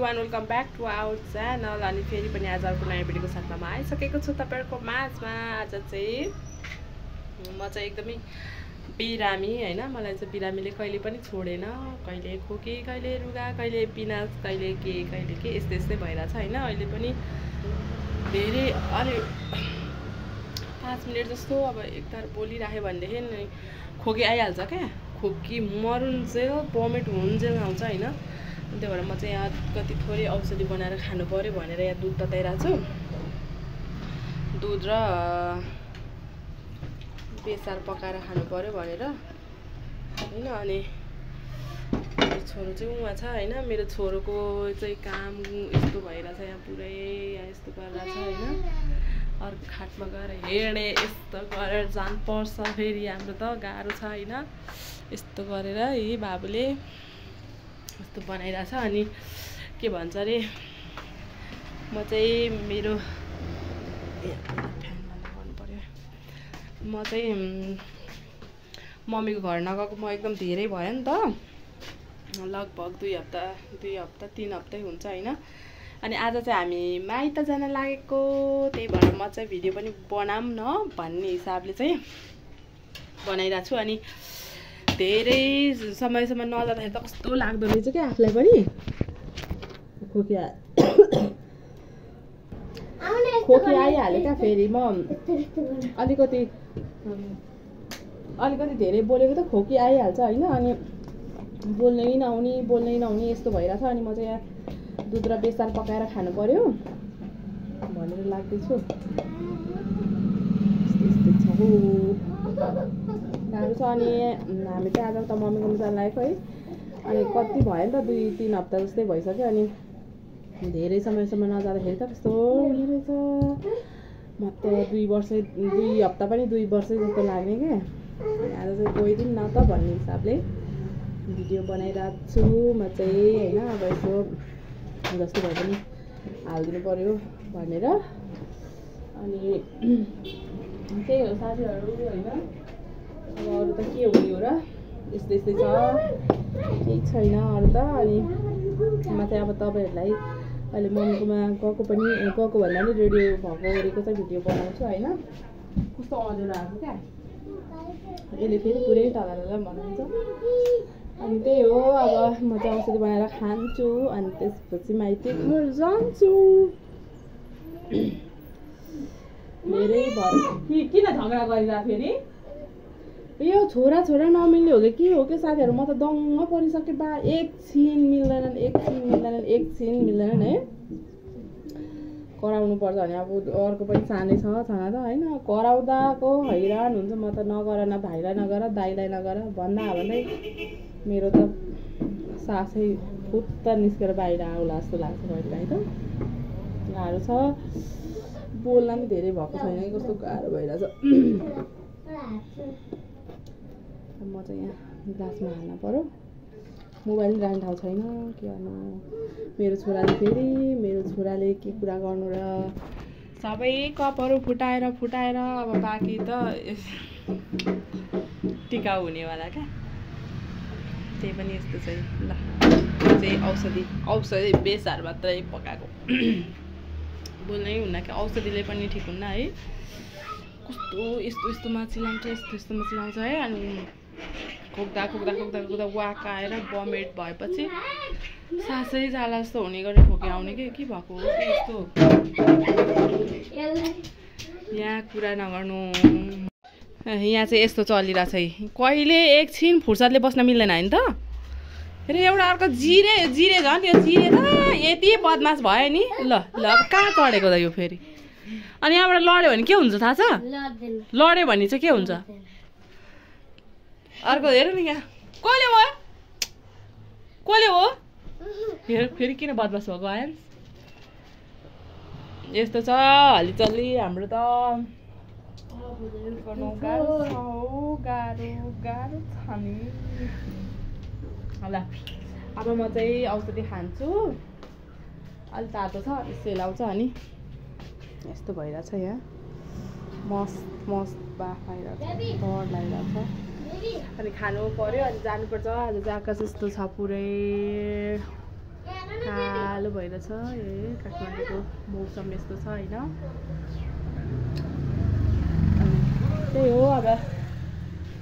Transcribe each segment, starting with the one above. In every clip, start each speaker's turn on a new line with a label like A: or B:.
A: Everyone welcome back to our channel. अनि फेरि पनि आज अर्को नयाँ भिडियोको साथमा म आइसकेको छु तपाईहरुको माझमा। आज चाहिँ म चाहिँ एकदमै बिरामी हैन, मलाई चाहिँ बिरामीले कहिले पनि छोडेन। कहिले खोकी, कहिले रुगा, कहिले पिनास, कहिले के यस्तै यस्तै भइराछ हैन। अहिले पनि धेरै अलि 5 मिनेट जस्तो अब एकतार बोलिराख्यो भनेदेखि खोकी आइहाल्छ क्या। खोकी मरुन्जेल भमिट हुन्जेल आउँछ हैन। त्यही भएर म चाहिँ यहाँ कति थोरै औषधि बनाएर खानु पर्यो भनेर यहाँ दुध तताइरहेको छु। दुध र बेसार पकाएर खानु पर्यो भनेर हैन। अनि मेरो छोरो चाहिँ उहाँ छ हैन। मेरो छोरोको चाहिँ काम यस्तो भइरहेछ, यहाँ पुरै यस्तो गरिरहेछ हैन। अर्को खाटमा गएर हेर्ने यस्तो गरेर जानुपर्छ। फेरि हाम्रो त गाह्रो छ हैन। यस्तो गरेर यी बाबुले यस्तो बनाइरहेछ। अनि के भन्छ अरे, म चाहिँ मेरो फ्यान बन्द गर्नु पर्यो। म चाहिँ मम्मीको घर नगएको म एकदम धेरै भयो नि त, लगभग 2 हप्ता 3 हप्तै हुन्छ हैन। अनि आज चाहिँ हामी माइत जान लागेको, त्यही भएर म चाहिँ भिडियो पनि बनाऊँ न भन्ने हिसाबले चाहिँ बनाइरहेको छु। अनि धेरै समयसम्म नजाँदाखेरि त कस्तो लाग्दो रहेछ क्या आफूलाई पनि। खोकी आइहाल्यो क्या। फेरि म अलिकति धेरै बोलेको त खोकी आइहाल्छ हैन। अनि बोल्नै नहुने यस्तो भइरहेछ। अनि म चाहिँ यहाँ दुध र बेसार पकाएर खानु पर्यो भनेर लाग्दैछु। गाह्रो छ। अनि हामी चाहिँ आज त मम्मीको जान लागेको है। अनि कति भयो नि त 2-3 हप्ता जस्तै भइसक्यो। अनि धेरै समयसम्म नजाँदाखेरि त कस्तो हुने रहेछ। म त 2 हप्ता पनि 2 वर्ष जस्तो लाग्ने क्या। अनि आज चाहिँ गइदिउँ न त भन्ने हिसाबले भिडियो बनाइरहेको छु म चाहिँ हैन। अब यसो जस्तो भए पनि हालिदिनु पर्यो भनेर। अनि त्यही हो साथीहरू हैन। अब अरू त के हुने हो र, यस्तै छ, केही छैन अरू त। अनि म चाहिँ अब तपाईँहरूलाई अहिले मम्मीकोमा गएको भन्दा नि रेडियो भएको चाहिँ भिडियो बनाउँछु हैन। कस्तो अँध्यारो आएको क्या, यसले फेरि पुरै तल भन्नुहुन्छ। अनि त्यही हो, अब म चाहिँ औषधि बनाएर खान्छु अनि त्यसपछि माइती घर जान्छु। धेरै भयो किन झगडा गरिरहेको फेरि यो छोरा नमिल्ने हो कि के हो कि साथीहरू। म त दङ्ग परिसकेँ बा। एकछिन मिल्दैनन् है। कराउनु पर्छ भने अब अर्को पनि सानै छ छना त हैन। कराउँदाको हैरान हुन्छ। म त नगर न भाइलाई नगर दाइलाई नगर भन्दै मेरो त सासै फुत्त निस्केर बाहिर आउला जस्तो लाग्छ कहिलेकाहीँ त। गाह्रो छ, बोल्न पनि धेरै भएको छैन कि कस्तो गाह्रो भइरहेछ। म चाहिँ यहाँ ग्लासमा हाल्न पर्यो। मोबाइल पनि राख्ने ठाउँ छैन, के गर्नु। मेरो छोराले के कुरा गर्नु र, सबै कपहरू फुटाएर अब बाँकी त टिकाउ हुनेवाला क्या। त्यही पनि यस्तो चाहिँ ल चाहिँ औषधि बेसार मात्रै पकाएको। बोल्नै हुन्न क्या, औषधिले पनि ठिक हुन्न है। कस्तो यस्तोमा चिलाउँछ है। अनि खोक्दा वाक आएर भमिट भएपछि सासै जाला जस्तो हुने गरेर खोकी आउने के भएको हो कि यस्तो। यहाँ कुरा नगर्नु। यहाँ चाहिँ यस्तो चलिरहेछ है। कहिले एकछिन फुर्सदले बस्न मिल्दैन हैन त। फेरि एउटा अर्को जिरे झन् यो जिरे त यति बदमास भयो नि। ल अब कहाँ चढेको त यो फेरि। अनि यहाँबाट लड्यो भने के हुन्छ थाहा छ? लड्यो भने चाहिँ के हुन्छ? अर्को हेर नि यहाँ कसले हो हेर फेरि किन बदमास भएको आयो। यस्तो छ हल्लीचल्ली हाम्रो त। गाह्रो छ नि। ल अब म चाहिँ औषधि खान्छु। अलि तातो छ सेलाउँछ। अनि यस्तो भइरहेछ यहाँ मस्त बाफ आइरहेको छ, डर लागिरहेको छ। अनि खानु पर्यो अनि जानुपर्छ। आज चाहिँ आकाश यस्तो छ पुरै कालो उज्यालो भइरहेछ। ए काठमाडौँको मौसम यस्तो छ होइन। त्यही हो अब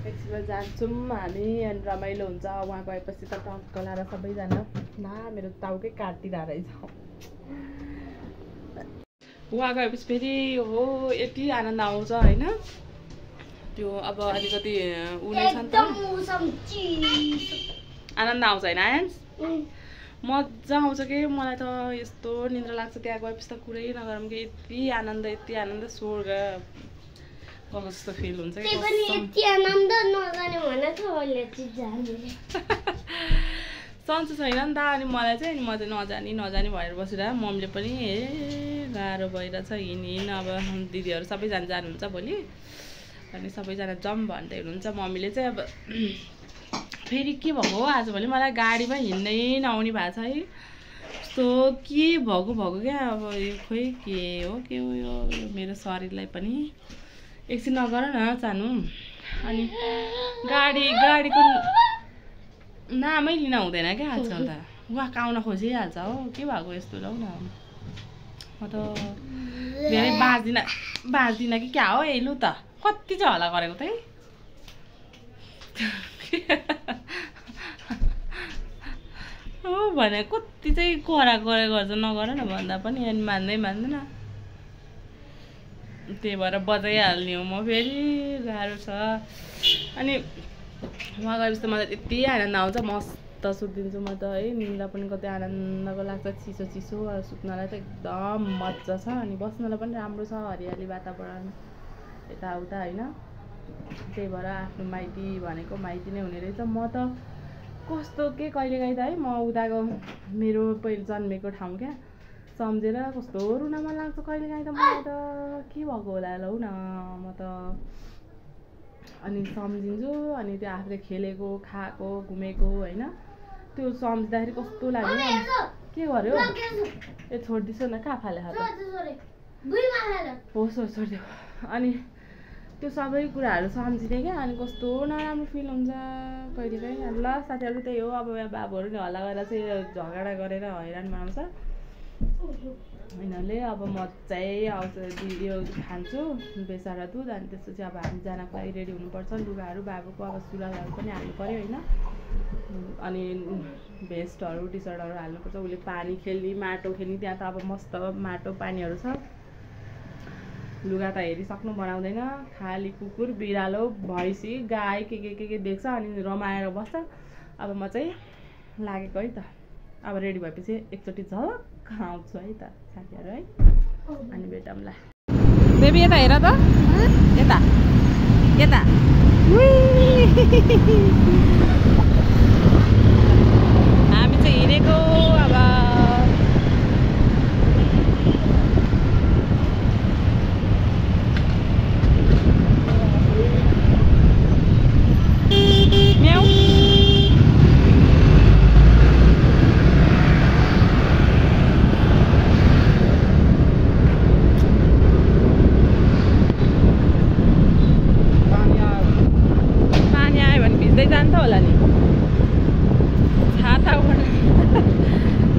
A: एकछिनमा जान्छौँ हामी अनि रमाइलो हुन्छ। उहाँ गएपछि त टक्क लाएर सबैजना मेरो टाउकै काटिरहेको रहेछ। उहाँ गएपछि फेरि हो यति आनन्द आउँछ होइन। त्यो अब अलिकति उ नै छ नि त आनन्द आउँछ होइन आयन्स मजा आउँछ कि मलाई त यस्तो निद्रा लाग्छ त्यहाँ गएपछि त कुरै नगरौँ कि यति आनन्द स्वर्ग गएको जस्तो फिल हुन्छ कि सन्चो छैन नि त। अनि मलाई चाहिँ म चाहिँ नजानी भएर बसिरहेको मम्मीले पनि गाह्रो भइरहेछ हिँड अब दिदीहरू सबैजना जानुहुन्छ भोलि अनि सबैजना जाउँ भन्दै हुनुहुन्छ। मम्मीले चाहिँ अब फेरि के भएको हो आजभोलि मलाई गाडीमा हिँड्नै नआउने भएको छ है। यस्तो के भएको क्या अब यो खोइ के हो यो मेरो शरीरलाई पनि एकछिन नगर न चाहनु। अनि गाडीको नामै लिन हुँदैन क्या आजकल त। वाक आउन खोजिहाल्छ हो के भएको यस्तो लौ न। म त धेरै बाँच्दिनँ कि क्या हो लु त कति चाहिँ हल्ला गरेको त है। हो भने कति चाहिँ करा गर्छ नगर न भन्दा पनि अनि मान्दैन। त्यही भएर बजाइहाल्ने हो म फेरि गाह्रो छ। अनि उहाँ गएपछि त मलाई यति आनन्द आउँछ मस्त सुत्दिन्छु म त है। निन्द्रा पनि कति आनन्दको लाग्छ चिसो सुत्नलाई त एकदम मजा छ। अनि बस्नलाई पनि राम्रो छ हरियाली वातावरण यताउता होइन। त्यही भएर आफ्नो माइती भनेको माइती नै हुने रहेछ। म त कस्तो के कहिलेकाहीँ त है म उताको मेरो पहिले जन्मेको ठाउँ क्या सम्झेर कस्तो रुन मन लाग्छ कहिलेकाहीँ त। मलाई त के भएको होला लौ न म त अनि सम्झिन्छु अनि त्यो आफूले खेलेको खाएको घुमेको होइन त्यो सम्झिँदाखेरि कस्तो लाग्यो के गर्यो ए छोडिदिसो न कहाँ फाले छोडिदियो। अनि त्यो सबै कुराहरू सम्झिने क्या अनि कस्तो नराम्रो फिल हुन्छ कहिलेकाहीँ। ल साथीहरू त्यही हो अब बाबुहरू नि हल्ला गरेर चाहिँ झगडा गरेर हैरान बनाउँछ यिनीहरूले। अब म चाहिँ आउँछ यो खान्छु बेसार दुध अनि त्यसपछि अब हामी जानको लागि रेडी हुनुपर्छ। लुगाहरू बाबुको अब सुलाहरू पनि हाल्नु पऱ्यो होइन। अनि भेस्टहरू टी सर्टहरू हाल्नुपर्छ। उसले पानी खेल्ने माटो खेल्ने त्यहाँ त अब मस्त माटो पानीहरू छ। लुगा त हेरिसक्नु बनाउँदैन खालि कुकुर बिरालो भैँसी गाई के देख्छ अनि रमाएर बस्छ। अब म चाहिँ लागेको है त। अब रेडी भएपछि एकचोटि झलक आउँछु है त साथीहरू है। अनि भेटौँला बेबी यता हेर त यता हामी चाहिँ हिँडेको अब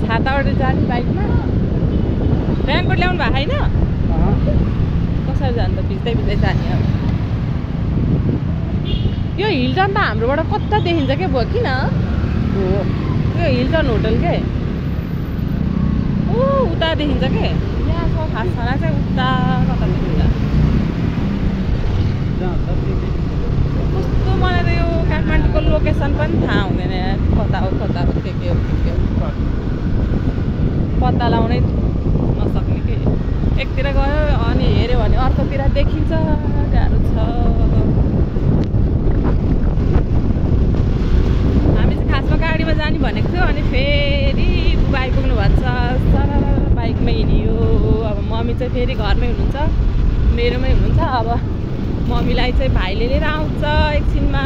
A: छाताबाट जाने बाइकमा रेनकोट ल्याउनु भएको छैन कसरी जानु त भिज्दै जाने। अब यो हिल्टन त हाम्रोबाट कता देखिन्छ के भयो किन हो यो हिल्टन होटल के उता देखिन्छ के यहाँको खास खाना चाहिँ उता कता देखिन्छ कस्तो। मलाई त यो काठमाडौँको लोकेसन पनि थाहा हुँदैन कता हो के हो पत्ता लाउनै नसक्ने के। एकतिर गयो अनि हेऱ्यो भने अर्कोतिर देखिन्छ गाह्रो छ। हामी चाहिँ खासमा गाडीमा जाने भनेको थियो अनि फेरि बुबा आइपुग्नु भएको छ सर बाइकमै हिँडियो। अब मम्मी चाहिँ फेरि घरमै हुनुहुन्छ मेरोमै हुनुहुन्छ। अब मम्मीलाई चाहिँ भाइले लिएर आउँछ एकछिनमा।